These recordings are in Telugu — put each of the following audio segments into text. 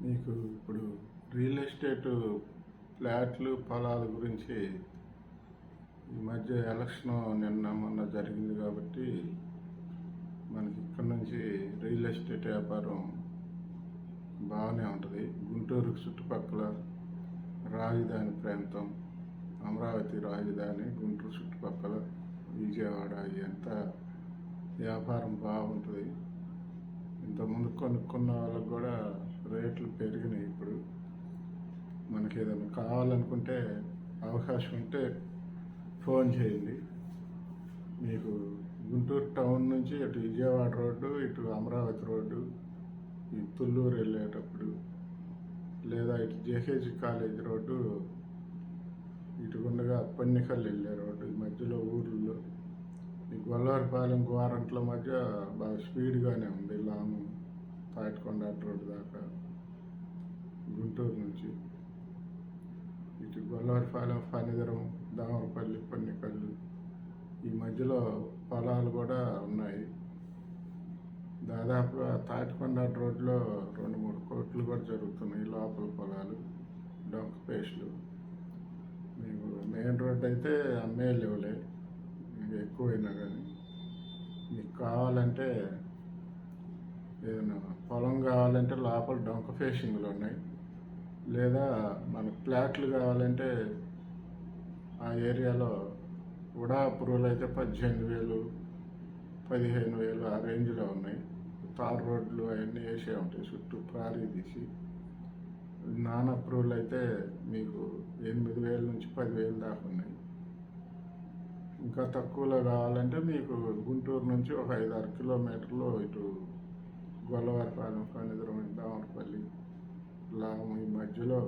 మీకు ఇప్పుడు రియల్ ఎస్టేట్ ఫ్లాట్లు పొలాల గురించి ఈ మధ్య ఎలక్షన్ నిన్న మొన్న జరిగింది కాబట్టి మనకి ఇక్కడ నుంచి రియల్ ఎస్టేట్ వ్యాపారం బాగానే ఉంటుంది. గుంటూరు చుట్టుపక్కల రాజధాని ప్రాంతం, అమరావతి రాజధాని, గుంటూరు చుట్టుపక్కల విజయవాడ ఇదంతా వ్యాపారం బాగుంటుంది. ఇంతకుముందు కొనుక్కున్న వాళ్ళకు కూడా రేట్లు పెరిగినాయి. ఇప్పుడు మనకి ఏదైనా కావాలనుకుంటే అవకాశం ఉంటే ఫోన్ చేయండి. మీకు గుంటూరు టౌన్ నుంచి ఇటు విజయవాడ రోడ్డు, ఇటు అమరావతి రోడ్డు, ఈ తుళ్ళూరు వెళ్ళేటప్పుడు, లేదా ఇటు జేహెచ్ కాలేజ్ రోడ్డు, ఇటు గుండగా పన్నికల్ వెళ్ళే రోడ్డు, ఈ మధ్యలో ఊర్లలో ఈ గొల్లవారిపాలెం గోరంట్ల మధ్య బాగా స్పీడ్గానే ఉంది. లాంగ్ తాటికొండ రోడ్డు దాకా గుంటూరు నుంచి ఇటు గొల్లవారిపాలెం, ఫణిధరం, దామరపల్లి, పన్నికల్లు ఈ మధ్యలో పొలాలు కూడా ఉన్నాయి. దాదాపుగా తాటికొండ రోడ్లో 2-3 కోట్లు కూడా జరుగుతున్నాయి. లోపల పొలాలు, డొంక పేస్టులు. మీకు మెయిన్ రోడ్ అయితే అమ్మే లేవులే, ఎక్కువైనా కానీ. మీకు కావాలంటే ఏదైనా పొలం కావాలంటే లోపల డొంక ఫేసింగ్లు ఉన్నాయి, లేదా మన ఫ్లాట్లు కావాలంటే ఆ ఏరియాలో ఉడా అప్రూవల్ అయితే 18,000, 15,000 ఆ రేంజ్లో ఉన్నాయి. తార్ రోడ్లు అవన్నీ వేసే ఉంటాయి, చుట్టూ ప్రారీ తీసి. నాన్ అప్రూవల్ అయితే మీకు 8,000 నుంచి 10,000 దాకా ఉన్నాయి. ఇంకా తక్కువలో కావాలంటే మీకు గుంటూరు నుంచి ఒక 5-6 కిలోమీటర్లు ఇటు గొల్లవారిపాలెం, ఫణిధరం, దామరపల్లి, లాము ఈ మధ్యలో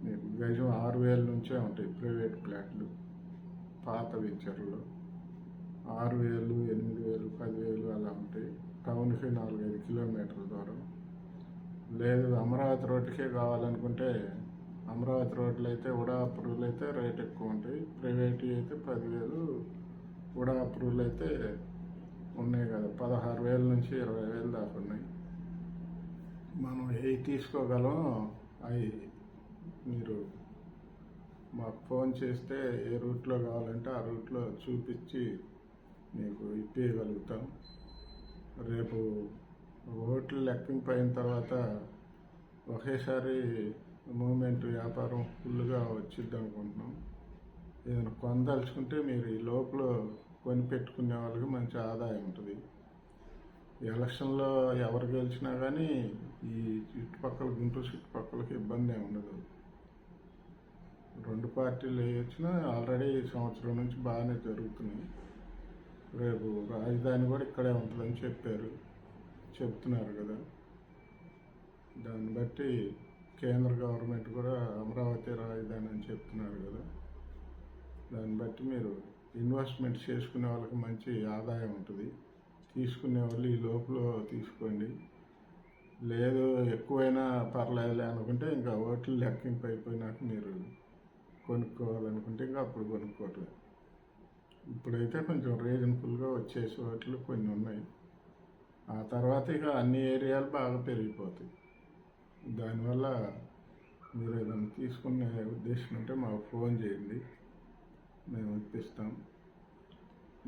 మీకు గజం 6,000 నుంచే ఉంటాయి ప్రైవేట్ ఫ్లాట్లు. పాత వెంచర్లు 6,000, 8,000, 10,000 అలా ఉంటాయి. టౌన్కి 4-5 కిలోమీటర్ల దూరం. లేదు అమరావతి రోడ్డుకే కావాలనుకుంటే అమరావతి రోడ్లు అయితే ఉడా అప్రూవల్ అయితే రేట్ ఎక్కువ ఉంటాయి. ప్రైవేట్ అయితే 10,000, ఉడా అప్రూవల్ అయితే ఉన్నాయి కదా 16,000 నుంచి 20,000 దాకా ఉన్నాయి. మనం ఏ తీసుకోగలం అవి మీరు మాకు ఫోన్ చేస్తే ఏ రూట్లో కావాలంటే ఆ రూట్లో చూపించి మీకు ఇప్పగలుగుతాం. రేపు ఓట్లు లెక్కింపు అయిన తర్వాత ఒకేసారి మూమెంట్ వ్యాపారం ఫుల్గా వచ్చిద్ది అనుకుంటున్నాం. ఏదైనా కొనదలుచుకుంటే మీరు ఈ లోపల కొని పెట్టుకునే వాళ్ళకి మంచి ఆదాయం ఉంటుంది. ఎలక్షన్లో ఎవరు గెలిచినా కానీ ఈ చుట్టుపక్కల గుంటూరు చుట్టుపక్కలకి ఇబ్బంది ఏమి ఉండదు. 2 పార్టీలు వచ్చినా ఆల్రెడీ సంవత్సరం నుంచి బాగానే జరుగుతున్నాయి. రేపు రాజధాని కూడా ఇక్కడే ఉంటుందని చెప్తున్నారు కదా. దాన్ని బట్టి కేంద్ర గవర్నమెంట్ కూడా అమరావతి రాజధాని అని చెప్తున్నారు కదా. దాన్ని బట్టి మీరు ఇన్వెస్ట్మెంట్ చేసుకునే వాళ్ళకి మంచి ఆదాయం ఉంటుంది. తీసుకునే వాళ్ళు ఈ లోపల తీసుకోండి. లేదు ఎక్కువైనా పర్లేదులే అనుకుంటే ఇంకా ఓట్లు లెక్కింపు అయిపోయినాక మీరు కొనుక్కోవాలనుకుంటే ఇంకా అప్పుడు కొనుక్కోవట్లేదు. ఇప్పుడైతే కొంచెం రీజనబుల్గా వచ్చేసి ఓట్లు కొన్ని ఉన్నాయి. ఆ తర్వాత ఇక అన్ని ఏరియాలు బాగా పెరిగిపోతాయి. దానివల్ల మీరు ఏదైనా తీసుకునే ఉద్దేశం ఉంటే మాకు ఫోన్ చేయండి, మేము ఇప్పిస్తాం.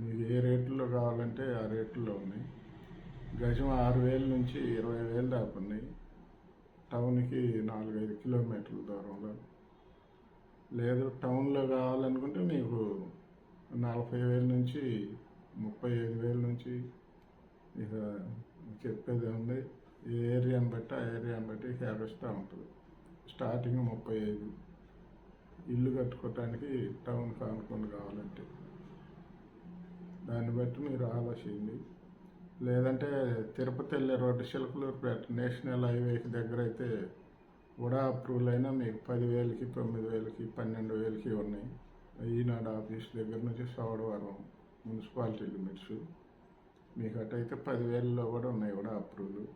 మీకు ఏ రేట్లో కావాలంటే ఆ రేట్లో ఉన్నాయి. గజం 6,000 నుంచి 20,000 దాకా ఉన్నాయి. టౌన్కి 4-5 కిలోమీటర్ల దూరంలో. లేదు టౌన్లో కావాలనుకుంటే మీకు 40,000 నుంచి 35,000 నుంచి ఇక చెప్పేది ఉంది. ఏ ఏరియాని బట్టి ఆ ఏరియాని బట్టి క్యాపిస్టా ఉంటుంది. స్టార్టింగ్ 35 ఇల్లు కట్టుకోవటానికి టౌన్కి అనుకుని కావాలంటే. దాన్ని బట్టి మీరు ఆలోచించండి. లేదంటే తిరుపతి వెళ్ళే రోడ్డు చిలకలూరుపేట నేషనల్ హైవేకి దగ్గర అయితే ఉడా అప్రూవల్ అయినా మీకు 10,000కి, 9,000కి, 12,000కి ఉన్నాయి. ఈనాడు ఆఫీస్ దగ్గర నుంచి సోడవరం మున్సిపాలిటీ లిమిట్స్. మీకు అటైతే 10,000లో కూడా ఉన్నాయి ఉడా అప్రూవల్.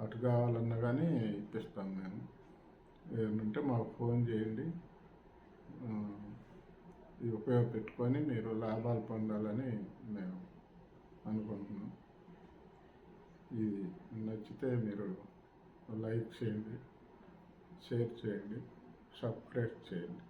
అటు కావాలన్నా కానీ ఇప్పిస్తాం మేము. ఏమంటే మాకు ఫోన్ చేయండి. ఇది ఉపయోగపెట్టుకొని మీరు లాభాలు పొందాలని మేము అనుకుంటున్నాం. ఇది నచ్చితే మీరు లైక్ లైక్ చేయండి, షేర్ చేయండి, సబ్స్క్రైబ్ చేయండి.